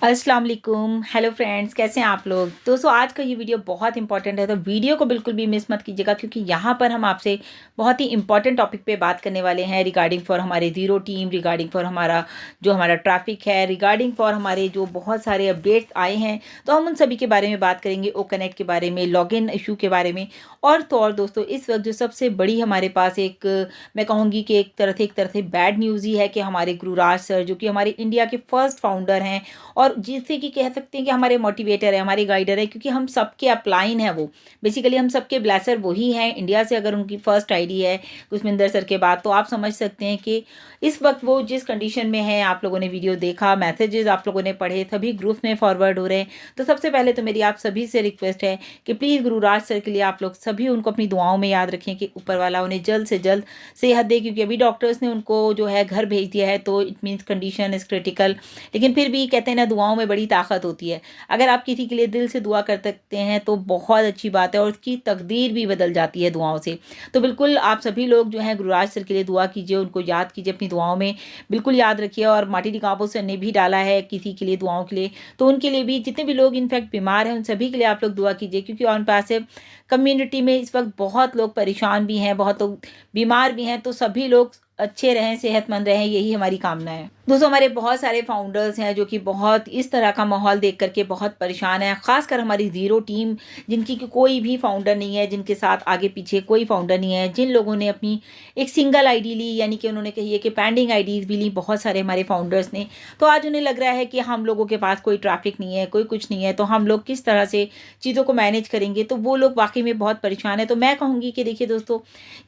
अस्सलाम वालेकुम। Hello friends, कैसे हैं आप लोग। दोस्तों आज का ये वीडियो बहुत इंपॉर्टेंट है, तो वीडियो को बिल्कुल भी मिस मत कीजिएगा, क्योंकि यहाँ पर हम आपसे बहुत ही इंपॉर्टेंट टॉपिक पे बात करने वाले हैं रिगार्डिंग फॉर हमारे ज़ीरो टीम, रिगार्डिंग फॉर हमारा ट्रैफिक है, रिगार्डिंग फॉर हमारे जो बहुत सारे अपडेट्स आए हैं, तो हम उन सभी के बारे में बात करेंगे। ओ कनेक्ट के बारे में, लॉगिन इशू के बारे में। और तो और दोस्तों, इस वक्त जो सबसे बड़ी हमारे पास मैं कहूँगी कि एक तरह से बैड न्यूज़ ही है कि हमारे गुरुराज सर, जो कि हमारे इंडिया के फर्स्ट फाउंडर हैं और जिससे कि कह सकते हैं कि हमारे मोटिवेटर है, हमारे गाइडर है, क्योंकि हम सबके अपलाइन है वो। बेसिकली हम सबके ब्लेसर वही हैं इंडिया से। अगर उनकी फर्स्ट आईडी है कुशमिंदर सर के बाद, तो आप समझ सकते हैं कि इस वक्त वो जिस कंडीशन में है। आप लोगों ने वीडियो देखा, मैसेजेस आप लोगों ने पढ़े, सभी ग्रुप में फॉरवर्ड हो रहे हैं। तो सबसे पहले तो मेरी आप सभी से रिक्वेस्ट है कि प्लीज़ गुरुराज सर के लिए आप लोग सभी उनको अपनी दुआओं में याद रखें कि ऊपर वाला उन्हें जल्द से जल्द सेहत दे, क्योंकि अभी डॉक्टर्स ने उनको जो है घर भेज दिया है, तो it means condition is critical. लेकिन फिर भी कहते हैं ना, दुआओं में बड़ी ताकत होती है। अगर आप किसी के लिए दिल से दुआ कर सकते हैं तो बहुत अच्छी बात है, और उसकी तकदीर भी बदल जाती है दुआओं से। तो बिल्कुल आप सभी लोग जो हैं गुरुराज सर के लिए दुआ कीजिए, उनको याद कीजिए अपनी दुआओं में, बिल्कुल याद रखिए। और माटी निकाबो सर ने भी डाला है किसी के लिए दुआओं के लिए, तो उनके लिए भी, जितने भी लोग इनफैक्ट बीमार हैं उन सभी के लिए आप लोग दुआ कीजिए, क्योंकि ऑन पैसिव कम्युनिटी में इस वक्त बहुत लोग परेशान भी हैं, बहुत लोग बीमार भी हैं। तो सभी लोग अच्छे रहें, सेहतमंद रहें, यही हमारी कामना है। दोस्तों हमारे बहुत सारे फाउंडर्स हैं जो कि बहुत इस तरह का माहौल देख करके बहुत परेशान है, खासकर हमारी ज़ीरो टीम, जिनकी कोई भी फाउंडर नहीं है, जिनके साथ आगे पीछे कोई फाउंडर नहीं है, जिन लोगों ने अपनी एक सिंगल आईडी ली, यानी कि उन्होंने कही कि पेंडिंग आईडीज़ भी ली बहुत सारे हमारे फाउंडर्स ने। तो आज उन्हें लग रहा है कि हम लोगों के पास कोई ट्रैफिक नहीं है, कोई कुछ नहीं है, तो हम लोग किस तरह से चीज़ों को मैनेज करेंगे। तो वो लोग वाकई में बहुत परेशान है। तो मैं कहूँगी कि देखिए दोस्तों,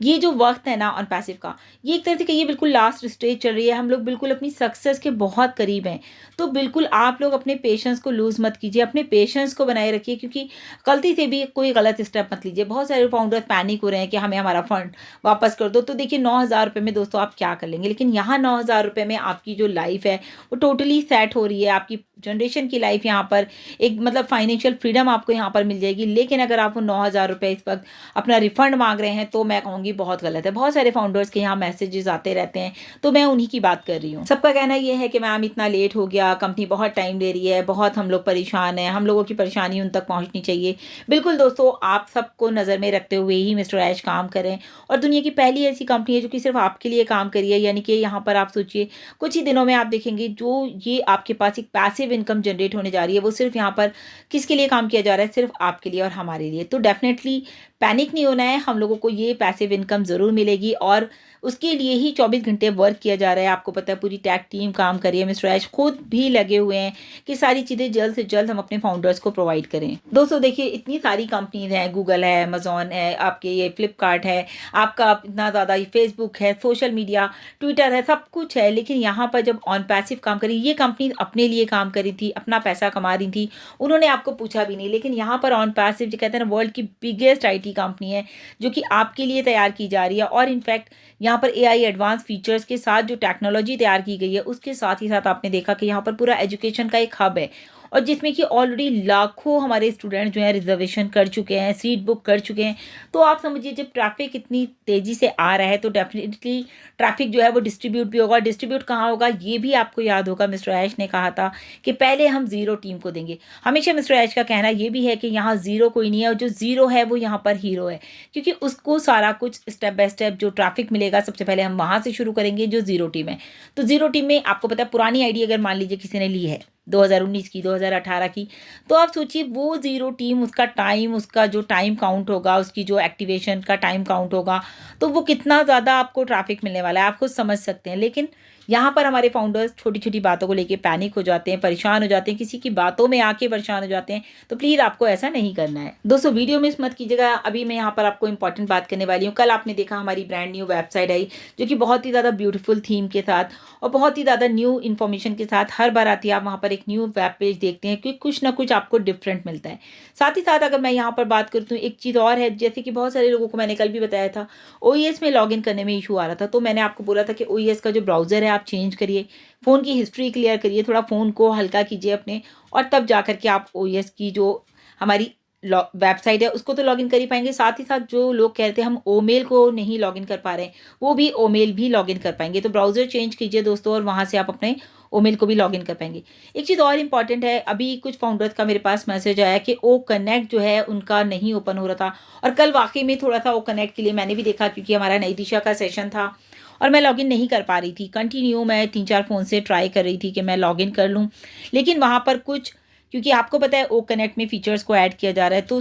ये जो वक्त है ना ऑन पैसिव का, ये एक तरह से कहिए बिल्कुल लास्ट स्टेज चल रही है। हम लोग बिल्कुल अपनी सक्सेस के बहुत करीब हैं। तो बिल्कुल आप लोग अपने पेशेंस को लूज़ मत कीजिए, अपने पेशेंस को बनाए रखिए, क्योंकि गलती से भी कोई गलत स्टेप मत लीजिए। बहुत सारे फाउंडर्स पैनिक हो रहे हैं कि हमें हमारा फंड वापस कर दो। तो देखिए 9,000 रुपये में दोस्तों आप क्या कर लेंगे, लेकिन यहाँ 9,000 रुपये में आपकी जो लाइफ है वो टोटली सेट हो रही है। आपकी जनरेशन की लाइफ यहाँ पर एक मतलब फाइनेंशियल फ्रीडम आपको यहाँ पर मिल जाएगी। लेकिन अगर आप वो 9,000 रुपये इस वक्त अपना रिफंड मांग रहे हैं, तो मैं कहूँगी बहुत गलत है। बहुत सारे फाउंडर्स के यहाँ मैसेजेस आते रहते हैं, तो मैं उन्हीं की बात कर रही हूँ। सबका कहना ये है कि मैम इतना लेट हो गया, कंपनी बहुत टाइम ले रही है, बहुत हम लोग परेशान हैं, हम लोगों की परेशानी उन तक पहुँचनी चाहिए। बिल्कुल दोस्तों, आप सबको नज़र में रखते हुए ही मिस्टर ऐश काम करें। और दुनिया की पहली ऐसी कंपनी है जो कि सिर्फ आपके लिए काम करी है। यानी कि यहाँ पर आप सोचिए, कुछ ही दिनों में आप देखेंगे जो ये आपके पास एक पैसिव इनकम जनरेट होने जा रही है, वो सिर्फ यहाँ पर किसके लिए काम किया जा रहा है, सिर्फ आपके लिए और हमारे लिए। तो डेफिनेटली पैनिक नहीं होना है, हम लोगों को ये पैसिव इनकम ज़रूर मिलेगी, और उसके लिए ही 24 घंटे वर्क किया जा रहा है। आपको पता है पूरी टैक टीम काम कर रही है, मिस्टर ऐश खुद भी लगे हुए हैं कि सारी चीज़ें जल्द से जल्द हम अपने फाउंडर्स को प्रोवाइड करें। दोस्तों देखिए, इतनी सारी कंपनीज हैं, गूगल है, अमेजॉन है, आपके ये फ्लिपकार्ट है, आपका इतना ज़्यादा फेसबुक है, सोशल मीडिया, ट्विटर है, सब कुछ है। लेकिन यहाँ पर जब ऑन पैसिव काम करी, ये कंपनी अपने लिए काम करी थी, अपना पैसा कमा रही थी, उन्होंने आपको पूछा भी नहीं। लेकिन यहाँ पर ऑन पैसिव जो कहते हैं ना, वर्ल्ड की बिगेस्ट IT कंपनी है, जो कि आपके लिए तैयार की जा रही है। और इनफैक्ट यहाँ पर AI एडवांस फीचर्स के साथ जो टेक्नोलॉजी तैयार की गई है, उसके साथ ही साथ आपने देखा कि यहाँ पर पूरा एजुकेशन का एक हब है, और जिसमें कि ऑलरेडी लाखों हमारे स्टूडेंट जो हैं रिजर्वेशन कर चुके हैं, सीट बुक कर चुके हैं। तो आप समझिए, जब ट्रैफिक इतनी तेज़ी से आ रहा है, तो डेफिनेटली ट्रैफिक जो है वो डिस्ट्रीब्यूट भी होगा। डिस्ट्रीब्यूट कहाँ होगा, ये भी आपको याद होगा, मिस्टर ऐश ने कहा था कि पहले हम ज़ीरो टीम को देंगे। हमेशा मिस्टर ऐश का कहना ये भी है कि यहाँ ज़ीरो कोई नहीं है, और जो ज़ीरो है वो यहाँ पर हीरो है, क्योंकि उसको सारा कुछ स्टेप बाय स्टेप जो ट्रैफिक मिलेगा, सबसे पहले हम वहाँ से शुरू करेंगे जो ज़ीरो टीम है। तो ज़ीरो टीम में आपको पता है, पुरानी आईडी अगर मान लीजिए किसी ने ली है 2019 की, 2018 की, तो आप सोचिए वो ज़ीरो टीम, उसका जो टाइम काउंट होगा, उसकी जो एक्टिवेशन का टाइम काउंट होगा, तो वो कितना ज़्यादा आपको ट्रैफिक मिलने वाला है, आप खुद समझ सकते हैं। लेकिन यहाँ पर हमारे फाउंडर्स छोटी छोटी बातों को लेके पैनिक हो जाते हैं, परेशान हो जाते हैं, किसी की बातों में आके परेशान हो जाते हैं। तो प्लीज़ आपको ऐसा नहीं करना है। दोस्तों वीडियो मिस मत कीजिएगा। अभी मैं यहाँ पर आपको इंपॉर्टेंट बात करने वाली हूँ। कल आपने देखा हमारी ब्रांड न्यू वेबसाइट आई, जो कि बहुत ही ज़्यादा ब्यूटीफुल थीम के साथ और बहुत ही ज़्यादा न्यू इन्फॉर्मेशन के साथ हर बार आती है। आप वहाँ पर एक न्यू वेब पेज देखते हैं कि कुछ ना कुछ आपको डिफरेंट मिलता है। साथ ही साथ अगर मैं यहाँ पर बात करती हूँ, एक चीज़ और है, जैसे कि बहुत सारे लोगों को मैंने कल भी बताया था, OES में लॉगिन करने में इशू आ रहा था। तो मैंने आपको बोला था कि OES का जो ब्राउज़र है आप चेंज करिए, फ़ोन की हिस्ट्री क्लियर करिए, थोड़ा फ़ोन को हल्का कीजिए अपने, और तब जा कर के आप OES की जो हमारी वेबसाइट है उसको तो लॉगिन कर ही पाएंगे। साथ ही साथ जो लोग कहते हैं हम ओमेल को नहीं लॉगिन कर पा रहे हैं, वो भी ओमेल भी लॉगिन कर पाएंगे। तो ब्राउज़र चेंज कीजिए दोस्तों, और वहाँ से आप अपने ओमेल को भी लॉगिन कर पाएंगे। एक चीज़ और इम्पॉर्टेंट है, अभी कुछ फाउंडर्स का मेरे पास मैसेज आया कि ओ कनेक्ट जो है उनका नहीं ओपन हो रहा था, और कल वाकई में थोड़ा सा ओ कनेक्ट के लिए मैंने भी देखा, क्योंकि हमारा नई दिशा का सेशन था और मैं लॉगिन नहीं कर पा रही थी। कंटिन्यू मैं 3-4 फ़ोन से ट्राई कर रही थी कि मैं लॉगिन कर लूँ, लेकिन वहाँ पर कुछ, क्योंकि आपको पता है ओ कनेक्ट में फ़ीचर्स को ऐड किया जा रहा है, तो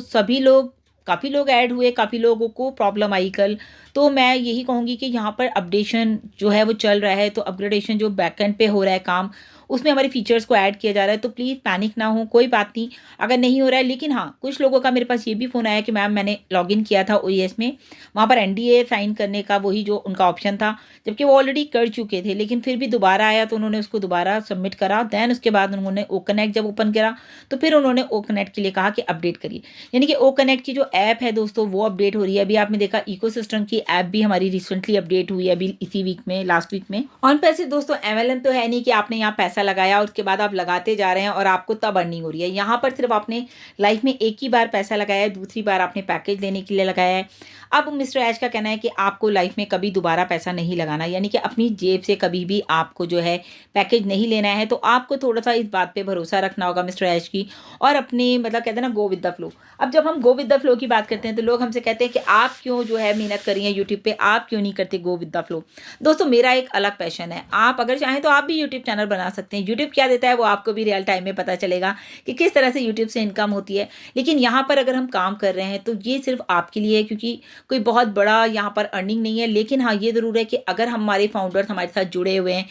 काफ़ी लोग ऐड हुए, काफ़ी लोगों को प्रॉब्लम आई कल। तो मैं यही कहूँगी कि यहाँ पर अपडेशन जो है वो चल रहा है, तो अपग्रेडेशन जो बैकएंड पे हो रहा है काम, उसमें हमारे फीचर्स को ऐड किया जा रहा है। तो प्लीज़ पैनिक ना हो, कोई बात नहीं अगर नहीं हो रहा है। लेकिन हाँ, कुछ लोगों का मेरे पास ये भी फ़ोन आया कि मैम मैंने लॉगिन किया था ओएस में, वहाँ पर एनडीए साइन करने का वही जो उनका ऑप्शन था, जबकि वो ऑलरेडी कर चुके थे, लेकिन फिर भी दोबारा आया तो उन्होंने उसको दोबारा सबमिट करा। देन उसके बाद उन्होंने ओ कनेक्ट जब ओपन करा तो फिर उन्होंने ओ कनेक्ट के लिए कहा कि अपडेट करिए। यानी कि ओ कनेक्ट की जो ऐप है दोस्तों वो अपडेट हो रही है। अभी आपने देखा इकोसिस्टम की ऐप भी हमारी रिसेंटली अपडेट हुई है, अभी इसी वीक में, लास्ट वीक में। ऑन पैसे दोस्तों एमएलएम तो है नहीं कि आपने यहाँ पैसा लगाया उसके बाद आप लगाते जा रहे हैं और आपको तब अर्निंग हो रही है। यहाँ पर सिर्फ आपने लाइफ में एक ही बार पैसा लगाया है, दूसरी बार आपने पैकेज लेने के लिए लगाया है। अब मिस्टर ऐश का कहना है कि आपको लाइफ में कभी दोबारा पैसा नहीं लगाना, यानी कि अपनी जेब से कभी भी आपको जो है पैकेज नहीं लेना है। तो आपको थोड़ा सा इस बात पे भरोसा रखना होगा मिस्टर ऐश की, और अपनी मतलब कहते हैं ना, गो विद द फ्लो। अब जब हम गो विद द फ्लो की बात करते हैं तो लोग हमसे कहते हैं कि आप क्यों जो है मेहनत कर रही हैं यूट्यूब पे, आप क्यों नहीं करते गो विद द फ्लो। दोस्तों मेरा एक अलग पैशन है, आप अगर चाहें तो आप भी यूट्यूब चैनल बना सकते हैं। यूट्यूब क्या देता है वो आपको भी रियल टाइम में पता चलेगा कि किस तरह से यूट्यूब से इनकम होती है। लेकिन यहाँ पर अगर हम काम कर रहे हैं तो ये सिर्फ आपके लिए है, क्योंकि कोई बहुत बड़ा यहाँ पर अर्निंग नहीं है। लेकिन हाँ, ये ज़रूर है कि अगर हमारे फाउंडर्स हमारे साथ जुड़े हुए हैं,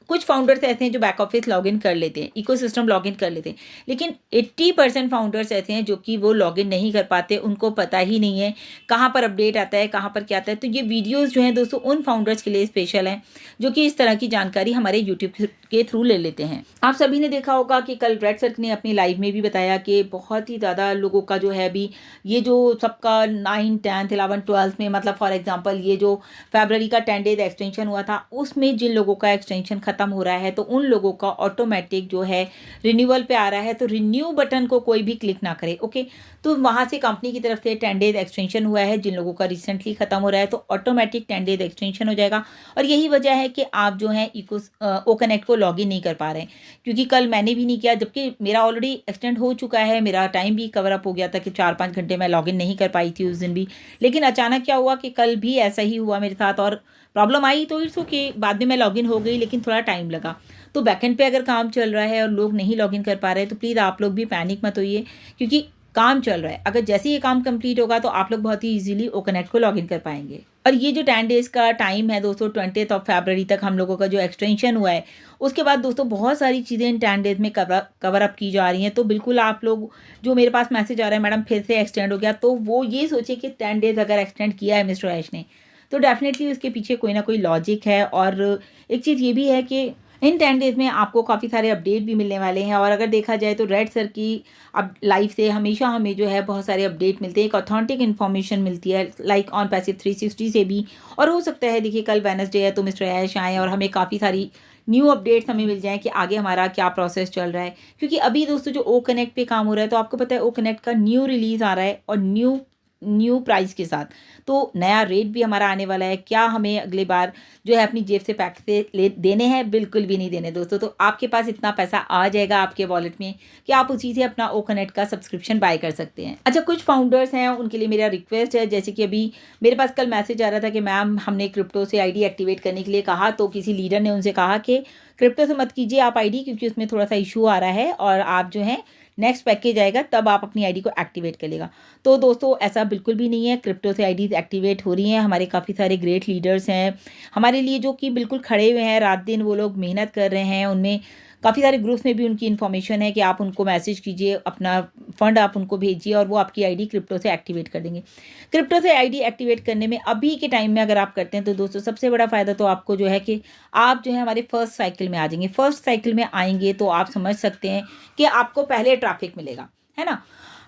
कुछ फाउंडर्स ऐसे हैं जो बैक ऑफिस लॉगिन कर लेते हैं, इकोसिस्टम लॉगिन कर लेते हैं, लेकिन 80% फाउंडर्स ऐसे हैं जो कि वो लॉगिन नहीं कर पाते, उनको पता ही नहीं है कहाँ पर अपडेट आता है, कहाँ पर क्या आता है। तो ये वीडियोस जो हैं दोस्तों उन फाउंडर्स के लिए स्पेशल हैं जो कि इस तरह की जानकारी हमारे यूट्यूब के थ्रू ले लेते हैं। आप सभी ने देखा होगा कि कल रेड सर ने अपनी लाइव में भी बताया कि बहुत ही ज़्यादा लोगों का जो है अभी ये जो सबका 9, 10, 11, 12 में, मतलब फॉर एग्जांपल ये जो फरवरी का 10 डेज एक्सटेंशन हुआ था, उसमें जिन लोगों का एक्सटेंशन खत्म हो रहा है तो उन लोगों का ऑटोमेटिक जो है रिन्यूअल पे आ रहा है। तो रिन्यू बटन को कोई भी क्लिक ना करे, ओके। तो वहाँ से कंपनी की तरफ से 10 डेज एक्सटेंशन हुआ है, जिन लोगों का रिसेंटली खत्म हो रहा है तो ऑटोमेटिक 10 डेज एक्सटेंशन हो जाएगा। और यही वजह है कि आप जो है ओ कनेक्ट को लॉगिन नहीं कर पा रहे हैं, क्योंकि कल मैंने भी नहीं किया, जबकि मेरा ऑलरेडी एक्सटेंड हो चुका है, मेरा टाइम भी कवर अप हो गया था कि 4-5 घंटे मैं लॉगिन नहीं कर पाई थी उस दिन भी। लेकिन अचानक क्या हुआ कि कल भी ऐसा ही हुआ मेरे साथ, और प्रॉब्लम आई तो इट्स ओके, बाद में मैं लॉगिन हो गई, लेकिन थोड़ा टाइम लगा। तो बैकएंड पे अगर काम चल रहा है और लोग नहीं लॉगिन कर पा रहे हैं तो प्लीज़ आप लोग भी पैनिक मत होइए, क्योंकि काम चल रहा है। अगर जैसे ये काम कंप्लीट होगा तो आप लोग बहुत ही इजीली ओ कनेक्ट को लॉगिन कर पाएंगे। और ये जो 10 डेज़ का टाइम है दोस्तों, 20 फरवरी तक हम लोगों का जो एक्सटेंशन हुआ है, उसके बाद दोस्तों बहुत सारी चीज़ें इन 10 डेज़ में कवर अप की जा रही हैं। तो बिल्कुल आप लोग, जो मेरे पास मैसेज आ रहा है मैडम फिर से एक्सटेंड हो गया, तो वो ये सोचे कि 10 डेज़ अगर एक्सटेंड किया है मिस्टर ऐश ने तो डेफिनेटली उसके पीछे कोई ना कोई लॉजिक है। और एक चीज़ ये भी है कि इन 10 डेज़ में आपको काफ़ी सारे अपडेट भी मिलने वाले हैं। और अगर देखा जाए तो रेड सर की अब लाइव से हमेशा हमें जो है बहुत सारे अपडेट मिलते हैं, एक ऑथेंटिक इन्फॉर्मेशन मिलती है, लाइक ऑन पैसिव 360 से भी। और हो सकता है देखिए कल वेडनेसडे है तो मिस्टर ऐश आए और हमें काफ़ी सारी न्यू अपडेट्स हमें मिल जाएँ कि आगे हमारा क्या प्रोसेस चल रहा है। क्योंकि अभी दोस्तों जो ओ कनेक्ट पे काम हो रहा है, तो आपको पता है ओ कनेक्ट का न्यू रिलीज़ आ रहा है और न्यू प्राइस के साथ, तो नया रेट भी हमारा आने वाला है। क्या हमें अगली बार जो है अपनी जेब से पैसे देने हैं? बिल्कुल भी नहीं देने दोस्तों। तो आपके पास इतना पैसा आ जाएगा आपके वॉलेट में कि आप उसी से अपना ओ कनेक्ट का सब्सक्रिप्शन बाय कर सकते हैं। अच्छा, कुछ फाउंडर्स हैं उनके लिए मेरा रिक्वेस्ट है, जैसे कि अभी मेरे पास कल मैसेज आ रहा था कि मैम हमने क्रिप्टो से आईडी एक्टिवेट करने के लिए कहा, तो किसी लीडर ने उनसे कहा कि क्रिप्टो से मत कीजिए आप आईडी, क्योंकि उसमें थोड़ा सा इशू आ रहा है और आप जो है नेक्स्ट पैकेज आएगा तब आप अपनी आईडी को एक्टिवेट कर लेगा। तो दोस्तों ऐसा बिल्कुल भी नहीं है, क्रिप्टो से आईडीज एक्टिवेट हो रही हैं। हमारे काफ़ी सारे ग्रेट लीडर्स हैं हमारे लिए जो कि बिल्कुल खड़े हुए हैं, रात दिन वो लोग मेहनत कर रहे हैं। उनमें काफ़ी सारे ग्रुप्स में भी उनकी इन्फॉर्मेशन है कि आप उनको मैसेज कीजिए, अपना फंड आप उनको भेजिए और वो आपकी आईडी क्रिप्टो से एक्टिवेट कर देंगे। क्रिप्टो से आईडी एक्टिवेट करने में अभी के टाइम में अगर आप करते हैं तो दोस्तों सबसे बड़ा फ़ायदा तो आपको जो है कि आप जो है हमारे फर्स्ट साइकिल में आ जाएंगे। फर्स्ट साइकिल में आएंगे तो आप समझ सकते हैं कि आपको पहले ट्रैफिक मिलेगा, है ना।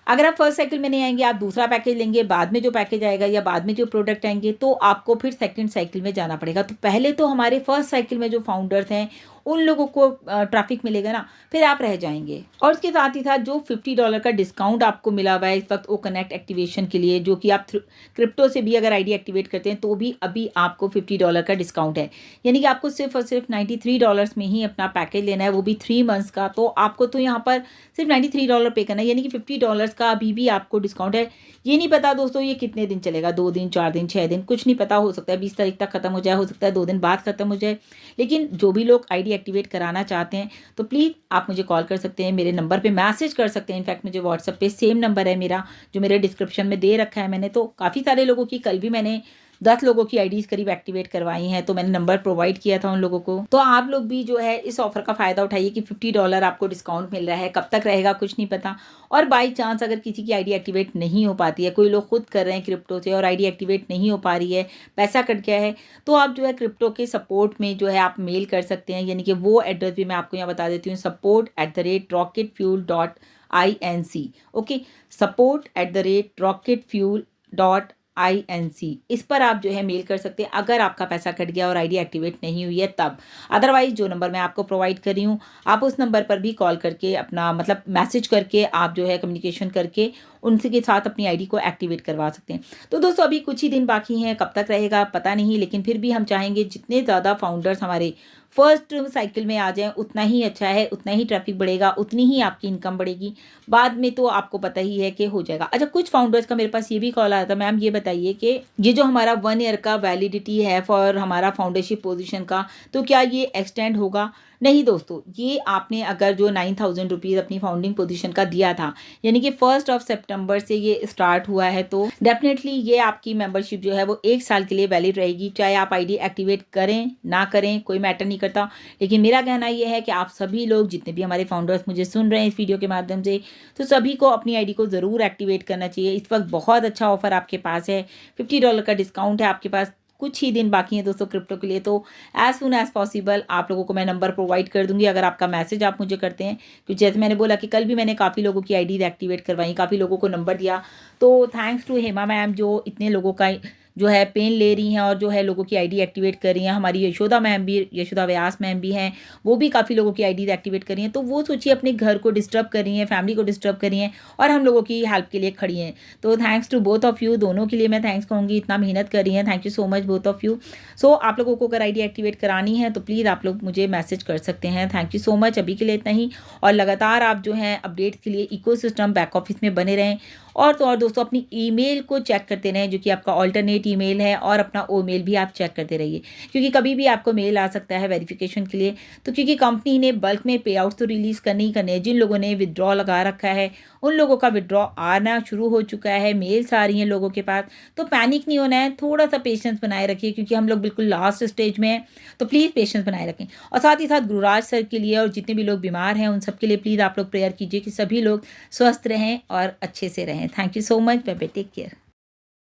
अगर आप फर्स्ट साइकिल में नहीं आएंगे, आप दूसरा पैकेज लेंगे, बाद में जो पैकेज आएगा या बाद में जो प्रोडक्ट आएंगे तो आपको फिर सेकंड साइकिल में जाना पड़ेगा। तो पहले तो हमारे फर्स्ट साइकिल में जो फाउंडर्स हैं उन लोगों को ट्रैफिक मिलेगा ना, फिर आप रह जाएंगे। और उसके साथ ही साथ जो $50 का डिस्काउंट आपको मिला हुआ है इस वक्त ओ कनेक्ट एक्टिवेशन के लिए, जो कि आप क्रिप्टो से भी अगर आईडी एक्टिवेट करते हैं तो भी अभी आपको $50 का डिस्काउंट है। यानी कि आपको सिर्फ और सिर्फ $93 में ही अपना पैकेज लेना है, वो भी 3 मंथ्स का। तो आपको तो यहाँ पर सिर्फ $93 पे करना है, यानी कि $50 का अभी भी आपको डिस्काउंट है। ये नहीं पता दोस्तों ये कितने दिन चलेगा, 2 दिन, 4 दिन, 6 दिन, कुछ नहीं पता, हो सकता है 20 तारीख तक खत्म हो जाए, हो सकता है 2 दिन बाद खत्म हो जाए। लेकिन जो भी लोग आईडी एक्टिवेट कराना चाहते हैं तो प्लीज़ आप मुझे कॉल कर सकते हैं, मेरे नंबर पे मैसेज कर सकते हैं। इनफैक्ट मुझे व्हाट्सएप पे सेम नंबर है मेरा, जो मेरे डिस्क्रिप्शन में दे रखा है मैंने। तो काफ़ी सारे लोगों की, कल भी मैंने 10 लोगों की आईडीज़ करीब एक्टिवेट करवाई हैं, तो मैंने नंबर प्रोवाइड किया था उन लोगों को। तो आप लोग भी जो है इस ऑफर का फ़ायदा उठाइए कि $50 आपको डिस्काउंट मिल रहा है। कब तक रहेगा कुछ नहीं पता। और बाई चांस अगर किसी की आईडी एक्टिवेट नहीं हो पाती है, कोई लोग खुद कर रहे हैं क्रिप्टो से और आईडी एक्टिवेट नहीं हो पा रही है, पैसा कट गया है, तो आप जो है क्रिप्टो के सपोर्ट में जो है आप मेल कर सकते हैं। यानी कि वो एड्रेस भी मैं आपको यहाँ बता देती हूँ, support@rocketfuel.inc। Okay, support@rocketfuel.inc। इस पर आप जो है मेल कर सकते हैं अगर आपका पैसा कट गया और आईडी एक्टिवेट नहीं हुई है तब। अदरवाइज जो नंबर मैं आपको प्रोवाइड कर रही हूँ, आप उस नंबर पर भी कॉल करके अपना मतलब मैसेज करके आप जो है कम्युनिकेशन करके उनसे के साथ अपनी आईडी को एक्टिवेट करवा सकते हैं। तो दोस्तों अभी कुछ ही दिन बाकी हैं, कब तक रहेगा पता नहीं, लेकिन फिर भी हम चाहेंगे जितने ज़्यादा फाउंडर्स हमारे फर्स्ट साइकिल में आ जाएं उतना ही अच्छा है, उतना ही ट्रैफिक बढ़ेगा, उतनी ही आपकी इनकम बढ़ेगी। बाद में तो आपको पता ही है कि हो जाएगा। अच्छा, कुछ फाउंडर्स का मेरे पास ये भी कॉल आया था, मैम ये बताइए कि ये जो हमारा 1 ईयर का वैलिडिटी है फॉर हमारा फाउंडरशिप पोजीशन का, तो क्या ये एक्सटेंड होगा? नहीं दोस्तों, ये आपने अगर जो 9,000 रुपीज़ अपनी फाउंडिंग पोजीशन का दिया था, यानी कि 1 सितंबर से ये स्टार्ट हुआ है, तो डेफिनेटली ये आपकी मेंबरशिप जो है वो 1 साल के लिए वैलिड रहेगी। चाहे आप आईडी एक्टिवेट करें ना करें, कोई मैटर नहीं करता। लेकिन मेरा कहना ये है कि आप सभी लोग जितने भी हमारे फाउंडर्स मुझे सुन रहे हैं इस वीडियो के माध्यम से, तो सभी को अपनी आईडी को ज़रूर एक्टिवेट करना चाहिए। इस वक्त बहुत अच्छा ऑफर आपके पास है, $50 का डिस्काउंट है आपके पास। कुछ ही दिन बाकी हैं दोस्तों क्रिप्टो के लिए, तो एज सुन एज पॉसिबल आप लोगों को मैं नंबर प्रोवाइड कर दूंगी अगर आपका मैसेज आप मुझे करते हैं। क्योंकि जैसे मैंने बोला कि कल भी मैंने काफ़ी लोगों की आईडी एक्टिवेट करवाई, काफ़ी लोगों को नंबर दिया। तो थैंक्स टू हेमा मैम जो इतने लोगों का जो है पेन ले रही हैं और जो है लोगों की आईडी एक्टिवेट कर रही हैं। हमारी यशोदा मैम भी, यशोदा व्यास मैम भी हैं, वो भी काफ़ी लोगों की आईडी एक्टिवेट कर रही हैं। तो वो सोचिए अपने घर को डिस्टर्ब कर रही हैं, फैमिली को डिस्टर्ब कर रही हैं और हम लोगों की हेल्प के लिए खड़ी हैं। तो thanks to both of you, दोनों के लिए मैं थैंक्स कहूँगी, इतना मेहनत कर रही हैं। Thank you so much both of you. So आप लोगों को अगर आईडी एक्टिवेट करानी है तो प्लीज़ आप लोग मुझे मैसेज कर सकते हैं। थैंक यू सो मच, अभी के लिए इतना ही। और लगातार आप जो हैं अपडेट्स के लिए इकोसिस्टम बैक ऑफिस में बने रहें। और तो और दोस्तों अपनी ईमेल को चेक करते रहें, जो कि आपका ऑल्टरनेट ईमेल है, और अपना ओ मेल भी आप चेक करते रहिए, क्योंकि कभी भी आपको मेल आ सकता है वेरिफिकेशन के लिए। तो क्योंकि कंपनी ने बल्क में पे आउट तो रिलीज़ करने ही करने हैं। जिन लोगों ने विड्रॉ लगा रखा है उन लोगों का विड्रॉ आना शुरू हो चुका है, मेल्स आ रही हैं लोगों के पास। तो पैनिक नहीं होना है, थोड़ा सा पेशेंस बनाए रखिए, क्योंकि हम लोग बिल्कुल लास्ट स्टेज में हैं। तो प्लीज़ पेशेंस बनाए रखें। और साथ ही साथ गुरुराज सर के लिए और जितने भी लोग बीमार हैं उन सब के लिए प्लीज़ आप लोग प्रेयर कीजिए कि सभी लोग स्वस्थ रहें और अच्छे से रहें। Thank you so much, bye bye, take care.